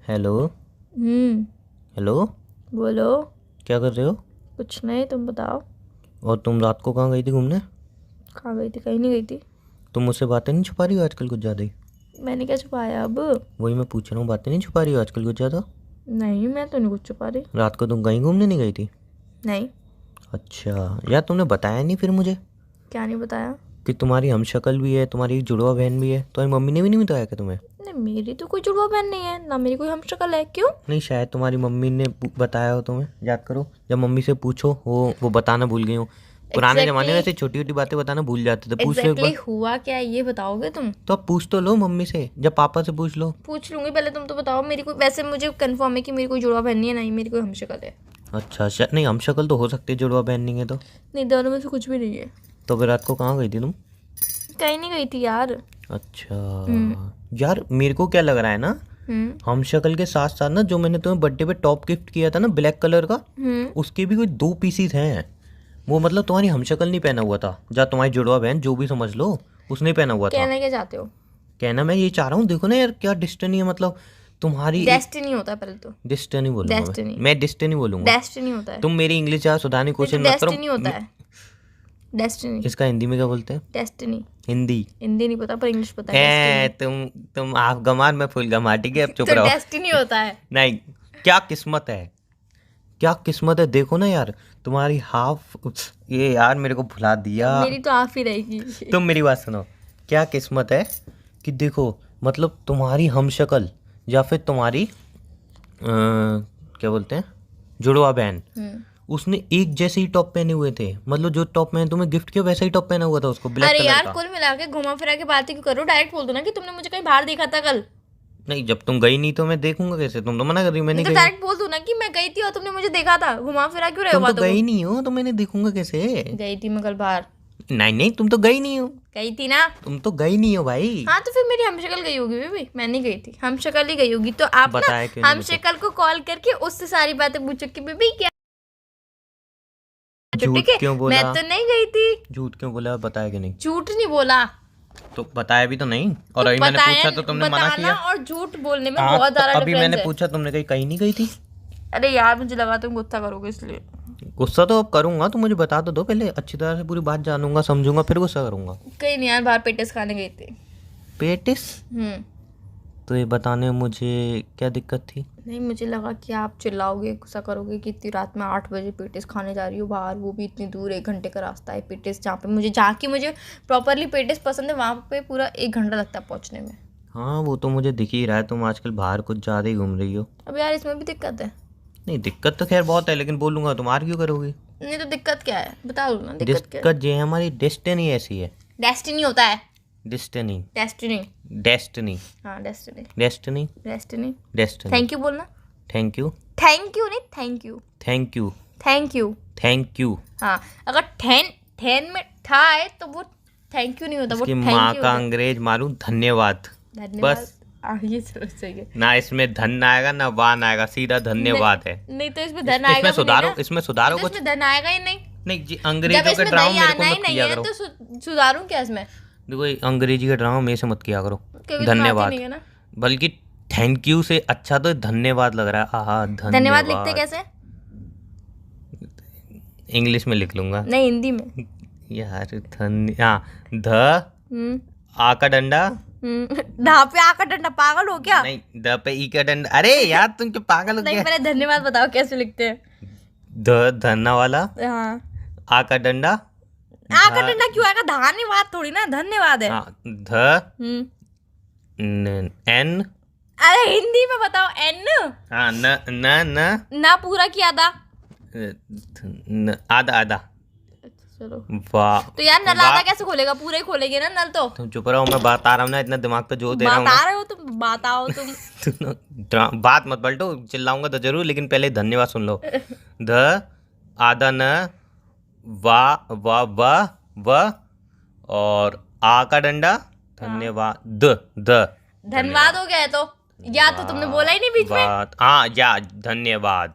Hello. हम्म। Hello. बोलो। क्या कर रहे हो? कुछ नहीं, तुम बताओ। और तुम रात को कहाँ गई थी घूमने? कहाँ गई थी? कहीं नहीं गई थी। तुम मुझसे बातें नहीं छुपा रही हो आजकल कुछ ज़्यादा ही? मैंने क्या छुपाया अब? वही मैं पूछ रहा हूँ, बातें नहीं छुपा रही हो आजकल कुछ ज़्यादा? नहीं, मैं तो नहीं कुछ छुपा रही। रात को तुम कहीं घूमने नहीं गई थी? नहीं। अच्छा यार, तुमने बताया नहीं फिर मुझे क्या नहीं बताया? कि तुम्हारी हमशक्ल भी है, तुम्हारी एक जुड़वा बहन भी है। तुम्हारी मम्मी ने भी नहीं बताया क्या तुम्हें? नहीं, मेरी तो कोई जुड़वा बहन नहीं है ना, मेरी कोई हमशक्ल है। क्यों? नहीं, शायद तुम्हारी मम्मी ने बताया हो तुम्हें। याद करो, जब मम्मी से पूछो वो बताना भूल गई हो। पुराने ज़माने में एग्जैक्टली ऐसे छोटी छोटी बातें बताना भूल जाते थे। पूछ लो एक एग्जैक्टली बार। हुआ क्या है, ये बताओगे तुम? तो अब पूछ तो लो मम्मी से, जब पापा से पूछ लो। पूछ लूंगी, पहले तुम तो बताओ। मेरी कोई, वैसे मुझे कंफर्म है कि मेरी कोई जुड़वा बहन नहीं है, ना ही मेरी कोई हमशक्ल है। अच्छा, नहीं, हमशक्ल तो हो सकती है जुड़वा बहन नहीं है तो। नहीं, दोनों में से कुछ भी नहीं है। तो फिर रात को कहाँ गई थी तुम? कहीं नहीं गई थी यार। अच्छा यार, मेरे को क्या लग रहा है ना, हमशक्ल के साथ साथ ना, जो मैंने तुम्हें बर्थडे पे टॉप गिफ्ट किया था ना ब्लैक कलर का, उसके भी कोई 2 पीसीस हैं। वो मतलब तुम्हारी हमशक्ल नहीं पहना हुआ था, या तुम्हारी जुड़वा बहन जो भी समझ लो, उसने पहना हुआ था। कहना क्या चाहते हो? कहना मैं ये चाह रहा हूँ, देखो ना यार, क्या डिस्टनी है मतलब तुम्हारी। डेस्टिनी होता है पहले तो। डिस्टनी बोलूंगा डेस्टिनी। मैं डिस्टनी बोलूंगा। डेस्टिनी होता है। तुम मेरी इंग्लिश ज़्यादा सुधारने की कोशिश मत करो। डेस्टिनी होता है। डेस्टिनी। इसका हिंदी में क्या बोलते हैं? डेस्टिनी। हिंदी। हिंदी नहीं पता, पर इंग्लिश पता है। तुम आप गमार, मैं फुल गमार, ठीक है? अब चुप तो रहो। डेस्टिनी होता है। नहीं, क्या किस्मत है, क्या किस्मत है। देखो ना यार, तुम्हारी हाफ, ये यार मेरे को भुला दिया। मेरी तो आप ही रहेगी। तुम मेरी बात सुनो। क्या किस्मत है कि देखो, मतलब तुम्हारी हमशक्ल या फिर तुम्हारी क्या बोलते हैं, जुड़वा बहन, उसने एक जैसे ही टॉप पहने हुए थे। मतलब जो टॉप मैंने तुम्हें गिफ्ट किया वैसा ही टॉप पहना हुआ था उसको, ब्लैक अरे कलर यार, का। कुल मिला के घुमा फिरा के बातें क्यों करो? डायरेक्ट बोल दो ना कि तुमने मुझे कहीं बाहर देखा था कल। नहीं, जब तुम गई नहीं तो मैं देखूंगा कैसे? तुम तो मना कर रही हो, मैंने नहीं तो गई। डायरेक्ट बोल दो ना कि मैं गई थी और तुमने मुझे देखा था। घुमा फिरा क्यों रहे हो तुम तो बातों को? गई नहीं हो तो मैंने देखूंगा कैसे? गई थी मैं कल बाहर। नहीं नहीं, तुम तो गई नहीं हो। गई थी ना। तुम तो गई नहीं हो भाई। हाँ, तो फिर मेरी हमशक्ल गई होगी बेबी, मैं नहीं गई थी। हमशक्ल ही गई होगी, तो आप ना बताया क्यों नहीं मुझे? हमशक्ल को कॉल करके उससे सारी बातें पूछो कि बेबी क्या। तो झूठ ठीक है, क्यों मैं बोला? तो नहीं गई थी। झूठ क्यों बोला? बताया कि नहीं? झूठ नहीं बोला। तो बताया भी तो नहीं। और तो अभी मैंने बताया, पूछा तो तुमने मना बताना किया। और झूठ बोलने में हाँ, बहुत तो ज्यादा अभी डिफरेंस मैंने है। पूछा, तुमने कहीं नहीं गई थी। अरे यार, मुझे लगा तुम गुस्सा करोगे इसलिए। गुस्सा तो अब करूंगा, तुम मुझे बता तो दो पहले, अच्छी तरह से पूरी बात जानूंगा, समझूंगा, फिर गुस्सा करूंगा। कहीं नहीं यार, बाहर पेटिस खाने गई थी। पेटिस? तो ये बताने में मुझे क्या दिक्कत थी? नहीं, मुझे लगा कि आप चिल्लाओगे, गुस्सा करोगे कि इतनी रात में 8 बजे पेटिस खाने जा रही हो बाहर, वो भी इतनी दूर। 1 घंटे का रास्ता है पेटिस, जहाँ की मुझे प्रॉपरली पेटिस पसंद है, वहाँ पे पूरा 1 घंटा लगता है पहुँचने में। हाँ, वो तो मुझे दिख ही रहा है, तुम आजकल बाहर कुछ ज़्यादा ही घूम रही हो। अब यार, इसमें भी दिक्कत है। नहीं, दिक्कत तो खैर बहुत है, लेकिन बोलूंगा तुम आर्ग्यू करोगी। नहीं तो दिक्कत क्या है, बता दो ना दिक्कत क्या है। दिक्कत ये है, हमारी डेस्टिनी ऐसी है। डेस्टिनी होता है। डेस्टिनी। डेस्टिनी। डेस्टिनी। हाँ, destiny. Destiny. Destiny. Destiny. Thank you बोलना। Thank you. थैंक यू नहीं, thank you. Thank you. Thank you. Thank you. हाँ, अगर ठैन में ठा है तो वो थैंक यू नहीं होता, वो इसकी थैंक माँ यू का होता है। अंग्रेज मारूं, धन्यवाद। धन्यवाद। बस। ये सही है। ना इसमें धन आएगा ना वान आएगा, सीधा धन्यवाद है। नहीं तो इसमें धन आएगा इसमें भी सुधारो, नहीं ना। इसमें सुधारो नहीं तो कुछ। इसमें धन आएगा ही नहीं। नहीं जी, जब अंग्रेजों के इसमें ड्रामा दही मेरे को आना ही मत नहीं किया है करो। तो सुधारूं क्या इसमें? देखो, ये अंग्रेजी के ड्रामा मेरे से मत किया करो। क्योंकि तुम्हें आती धन्यवाद। नहीं है ना। बल्कि थैंक यू से अच्छा तो धन्यवाद लग रहा है। आहा, धन्यवाद लिखते धन्यवाद। कैसे? इंग्लिश में लिख लूंगा नहीं, हिंदी में। यार। हाँ, ध, हम्म। आ का डंडा। धा पे आकर डंडा, पागल हो क्या? नहीं, द पे ई का डंडा। अरे यार, तुम क्यों पागल हो नहीं, गया? पहले धन्यवाद बताओ कैसे लिखते हैं। धन्ना वाला, हाँ। आ का डंडा। आकर डंडा क्यों आएगा? धन्यवाद थोड़ी ना, धन्यवाद है। हाँ, ध, एन। अरे हिंदी में बताओ। एन। हाँ, न न न, ना पूरा किया था। आधा आधा। चलो। वाह। तो यार, नल आधा कैसे खोलेगा? पूरा ही खोलेंगे ना नल तो। तुम चुप रहो, मैं बता रहा हूँ ना, इतना दिमाग पे जोर दे रहा हूँ बता रहे हो तुम, बताओ तुम। बात मत पलटो, चिल्लाऊंगा तो जरूर, लेकिन पहले धन्यवाद सुन लो। ध, आधा न, वाह वाह वाह वाह, और आ का डंडा। धन्यवाद। द धन्यवाद हो गया है तो। या तो तुमने बोला ही नहीं बीच में। हाँ, या धन्यवाद।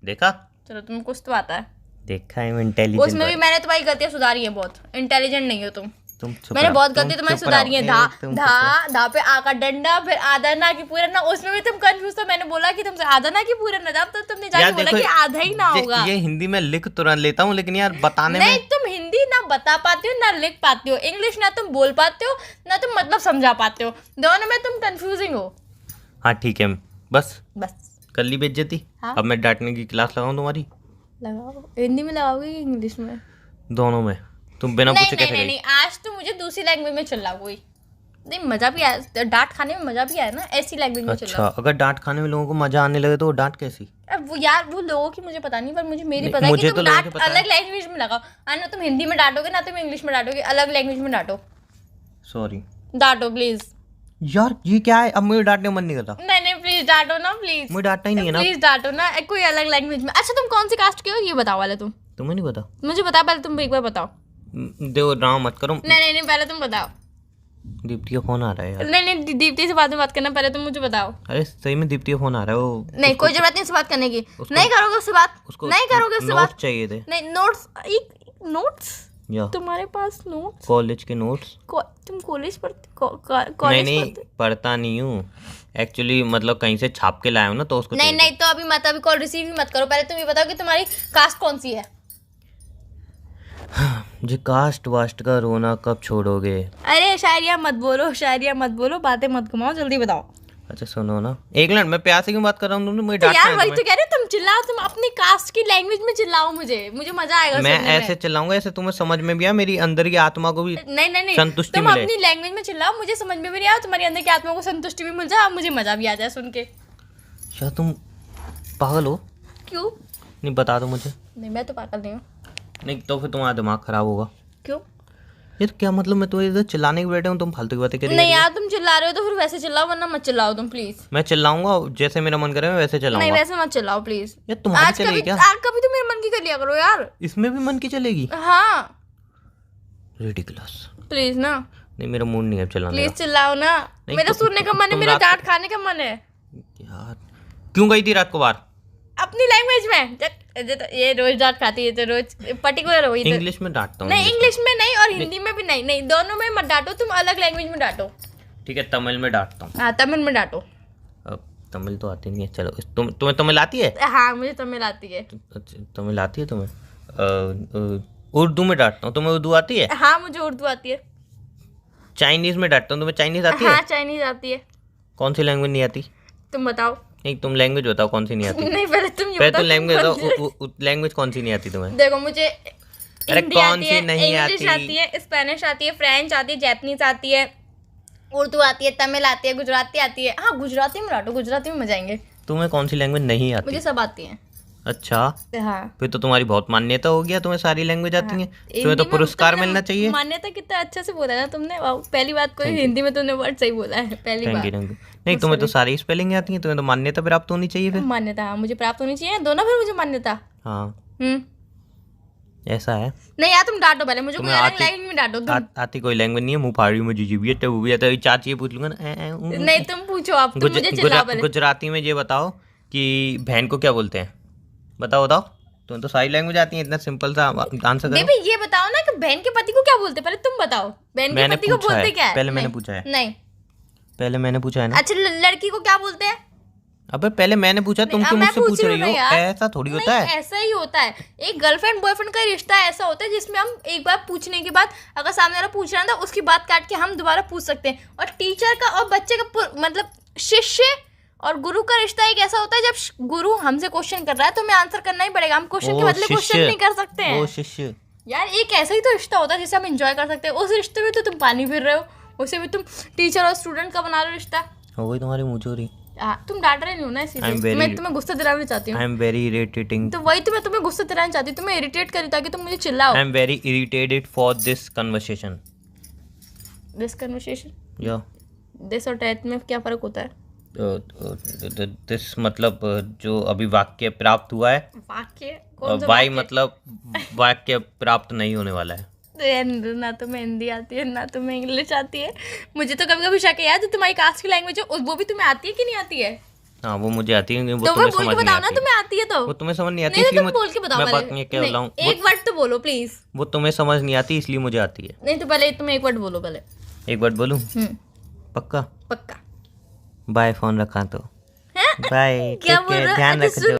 देखा? चलो, तुमको कुछ तो आता है। देखा है, मैं इंटेलिजेंट। उसमें भी मैंने तुम्हारी गलतियां सुधारी हैं बहुत। इंटेलिजेंट नहीं हो तुम। तुम चुप मैंने रहो, बहुत तुम गलती तुम्हारी चुप सुधारी है। रहो, धा तुम चुप धा धा पे आ का डंडा, फिर आधा ना कि पूरा ना, उसमें भी तुम कंफ्यूज तो मैंने बोला कि तुमसे आधा ना कि पूरा ना, जब तो तुमने यार जाके बोला देखो, कि आधा ही ना होगा। ये हिंदी में लिख तुरंत लेता हूँ, लेकिन यार बताने नहीं, में तुम हिंदी ना बता पाते हो ना लिख पाते हो, इंग्लिश ना तुम बोल पाते हो ना तुम मतलब समझा पाते हो, दोनों में तुम कंफ्यूजिंग हो। हाँ ठीक है, बस बस कर ली बेइज्जती। हाँ। अब मैं डांटने की क्लास लगाऊं तुम्हारी? लगाओ, हिंदी में लगाओगे कि इंग्लिश में? दोनों में। तुम बिना नहीं पूछे नहीं कैसे नहीं गई? नहीं, आज तो मुझे दूसरी लैंग्वेज में चिल्लाओ। नहीं मजा भी आया, डांट खाने में मजा भी आया ना, ऐसी लैंग्वेज में अच्छा, चिल्लाओ। अगर डांट खाने में लोगों को मजा आने लगे तो वो डांट कैसी? अब वो यार वो लोगों की मुझे पता नहीं, पर मुझे मेरी नहीं, पता है मुझे कि तो तुम लोगों की डांट पता है। अलग लैंग्वेज में लगाओ। ना तुम हिंदी में डांटोगे ना तुम इंग्लिश में डांटोगे, अलग लैंग्वेज में डांटो। Sorry डांटो please. यार, ये क्या है? अब मुझे डांटने का मन नहीं करता। नहीं नहीं प्लीज डांटो ना, प्लीज मुझे डांटना ही नहीं है ना। प्लीज डांटो ना, कोई अलग लैंग्वेज में। अच्छा तुम कौन सी कास्ट के हो ये बताओ वाले तुम? तुम्हें नहीं पता? मुझे बता, पहले तुम एक बार बताओ। देखो, ड्रामा मत करो। नहीं नहीं नहीं, पहले तुम बताओ। दीप्ति का फोन आ रहा है यार। नहीं नहीं, दीप्ति से बाद में बात करना, पहले तुम मुझे बताओ। अरे सही में दीप्ति का फोन आ रहा है। वो नहीं कोई जरूरत नहीं उससे बात करने की, नहीं करोगे उससे बात, उसको नहीं करोगे उससे नोट्स बात। चाहिए थे। नहीं नोट्स, नोट्स या तुम्हारे पास नोट्स? कॉलेज के नोट्स। तुम कॉलेज पढ़ते? नहीं कॉलेज नहीं, पढ़ते? पढ़ता नहीं हूँ एक्चुअली, मतलब कहीं से छाप के लाया हूँ ना, तो उसको नहीं चाहिए नहीं, तो अभी मत, अभी कॉल रिसीव ही मत करो। पहले तुम ये बताओ कि तुम्हारी कास्ट कौन सी है? था। जी कास्ट वास्ट का रोना कब छोड़ोगे? अरे शायरिया मत बोलो, शायरिया मत बोलो, बातें मत घुमाओ, जल्दी बताओ। अच्छा सुनो ना, एक मिनट, मैं प्यार से क्यों बात कर रहा हूँ? तुमने मुझे तो डांटना यार है वही तुम्हें? तो कह रहे हो, तुम चिल्लाओ, तुम अपनी कास्ट की लैंग्वेज में चिल्लाओ, मुझे मजा आएगा मैं सुनने ऐसे चिल्लाऊंगा ऐसे तुम्हें समझ में भी आए, मेरी अंदर की आत्मा को भी में। नहीं नहीं नहीं, संतुष्टि तुम मिले। अपनी लैंग्वेज में चिल्लाओ, मुझे समझ में भी नहीं आया, तुम्हारी अंदर की आत्मा को संतुष्टि भी मिल जाए और मुझे मजा भी आ जाए सुन के। क्या तुम पागल हो? क्यों? नहीं बता दो मुझे। नहीं मैं तो पागल नहीं हूँ। नहीं तो फिर तुम्हारा दिमाग खराब होगा। क्यों? ये तो क्या मतलब, मैं तो इधर चिल्लाने के बैठे हूँ, तुम फालतू की बातें करिए। नहीं यार तुम चिल्ला रहे हो तो फिर वैसे चिल्लाओ, वरना मत चिल्लाओ तुम प्लीज। मैं चिल्लाऊंगा जैसे मेरा मन करे, मैं वैसे नहीं चिल्लाऊंगा। वैसे मत चिल्लाओ प्लीज। यार तुम्हारी आज चलेगी कभी क्या? आज कभी तो मेरे मन की कर लिया करो यार। इसमें भी मन की चलेगी? हाँ रिडिकुलस। प्लीज ना, नहीं मेरा मूड नहीं है चिल्लाने प्लीज का। चिल्लाओ ना, नहीं, मेरा तुम- सुनने का मन है, तुम मेरा रात- डांट खाने का मन है। यार क्यों गई थी रात को बाहर? अपनी लैंग्वेज में ये रोज डांट खाती है तो रोज पर्टिकुलर हो इंग्लिश में डांटता हूँ। नहीं इंग्लिश में नहीं और हिंदी में भी नहीं, नहीं दोनों में मत डांटो, तुम अलग लैंग्वेज में डांटो। ठीक है, तमिल में डांटता हूँ। हाँ तमिल में डांटो। अब तमिल तो आती नहीं है, चलो तुम्हें तमिल आती है? हाँ मुझे तमिल आती है। अच्छा, तमिल आती है तुम्हें? उर्दू में डांटता हूँ, तुम्हें उर्दू आती है? हाँ मुझे उर्दू आती है। चाइनीज में डांटता हूँ, तुम्हें चाइनीज आती हाँ है? चाइनीज आती है। कौन सी लैंग्वेज नहीं आती? तुम बताओ। नहीं तुम लैंग्वेज बताओ कौन सी नहीं आती। नहीं पहले तुम ये पहले बताओ तुम लैंग्वेज तुम कौन बताओ, लैंग्वेज कौन सी नहीं आती तुम्हें? देखो मुझे अरे हिंदी कौन आती सी है, नहीं इंग्लिश आती? आती है, स्पेनिश आती है, फ्रेंच आती है, जापानीज आती है, उर्दू आती है, तमिल आती है, गुजराती आती है। हाँ गुजराती में डांटो, गुजराती में मजा आएंगे। तुम्हें कौन सी लैंग्वेज नहीं आती? मुझे सब आती है। अच्छा, हाँ फिर तो तुम्हारी बहुत मान्यता हो गया, तुम्हें सारी लैंग्वेज आती हैं। तुम्हें तो हिंदी में पुरस्कार तुमने मिलना चाहिए। मान्यता कितना अच्छे से बोला ना तुमने, वाह, पहली बात कोई हिंदी में तुमने वर्ड सही बोला है, पहली thank you bar. Thank you. नहीं तुम्हें तो सारी स्पेलिंग आती है, तुम्हें तो मान्यता प्राप्त होनी चाहिए फिर। मान्यता हाँ मुझे प्राप्त होनी चाहिए, दोनों फिर मुझे मान्यता। हाँ ऐसा है। नहीं यार तुम डांटो पहले मुझे, कोई तुम्हें अलग लैंग्वेज में डांटो तुम। आती कोई लैंग्वेज नहीं है, मुँह फाड़ी में जीजी भी है, टबू भी है, चाची पूछ लूंगा ना। नहीं तुम पूछो, आप तुम मुझे चिल्लाओ पहले। गुजराती में ये बताओ कि बहन को क्या बोलते हैं? बताओ बताओ, तुम्हें तो सारी लैंग्वेज आती है, इतना सिंपल सा आंसर करो। बेबी ये बताओ ना कि बहन के पति को क्या बोलते हैं, पहले तुम बताओ। बहन के मैंने पति को पूछा बोलते है, क्या है? पहले मैंने नहीं, पूछा है। नहीं पहले मैंने पूछा है ना। अच्छा लड़की को क्या बोलते हैं? अबे पहले मैंने पूछा, तुम नहीं, क्यों मैं मुझसे पूछ पूछ रही रही हूँ हो? ना यार। ऐसा थोड़ी नहीं, होता है। ऐसा ही होता है, एक गर्लफ्रेंड बॉयफ्रेंड का रिश्ता ऐसा होता है जिसमें हम एक बार पूछने के बाद अगर सामने वाला पूछ रहा है तो उसकी बात काट के हम दोबारा पूछ सकते हैं। और टीचर का और बच्चे का मतलब शिष्य और गुरु का रिश्ता एक ऐसा होता है, जब गुरु हमसे क्वेश्चन कर रहा है तो हमें आंसर करना ही पड़ेगा, हम क्वेश्चन के बदले क्वेश्चन नहीं कर सकते हैं। ओ शिष्य यार एक ऐसा ही तो रिश्ता होता है जिसे हम एंजॉय कर सकते हैं। उस रिश्ते में तो तुम पानी फिर रहे हो, उसे भी तुम टीचर और स्टूडेंट का बना रहे हो रिश्ता। हो गई तुम्हारी मुँह चोरी। तुम डांट रहे नहीं हो ना, इसीलिए मैं तुम्हें गुस्सा दिलाना चाहती हूँ। आई एम वेरी इरिटेटिंग। तो वही तो मैं तुम्हें गुस्सा दिलाना चाहती हूँ, तुम्हें इरिटेट करी ताकि तुम मुझे चिल्लाओ। I am very irritated for this conversation. This conversation, या दिस और डेथ में क्या फर्क होता है? दिस मतलब जो अभी वाक्य प्राप्त हुआ है, वाक्य कौन सा वाई वाक्य? मतलब वाक्य प्राप्त नहीं होने वाला है। तो यार ना तुम्हें हिंदी आती है ना तुम्हें इंग्लिश आती है। मुझे तो कभी कभी शक है यार, जो तुम्हारी कास्ट की लैंग्वेज है वो भी तुम्हें आती है कि नहीं आती है? हाँ वो मुझे आती है, वो तो तुम्हें वो बोल समझ के नहीं बताओ ना आती। तुम्हें आती है तो। वो तुम्हें समझ नहीं आती नहीं तो इसलिए तुम बोल के बताओ मैं पहले। बात क्या नहीं, बताऊँ? एक वर्ड तो बोलो प्लीज। वो तुम्हें समझ नहीं आती इसलिए मुझे आती है। नहीं तो पहले तुम एक वर्ड बोलो पहले। एक बार बोलूं? पक्का? पक्का। बाय फोन रखा तो। हैं? बाय, क्या टेक बोल केयर, रहा है? ध्यान अच्छा, रखो। सुन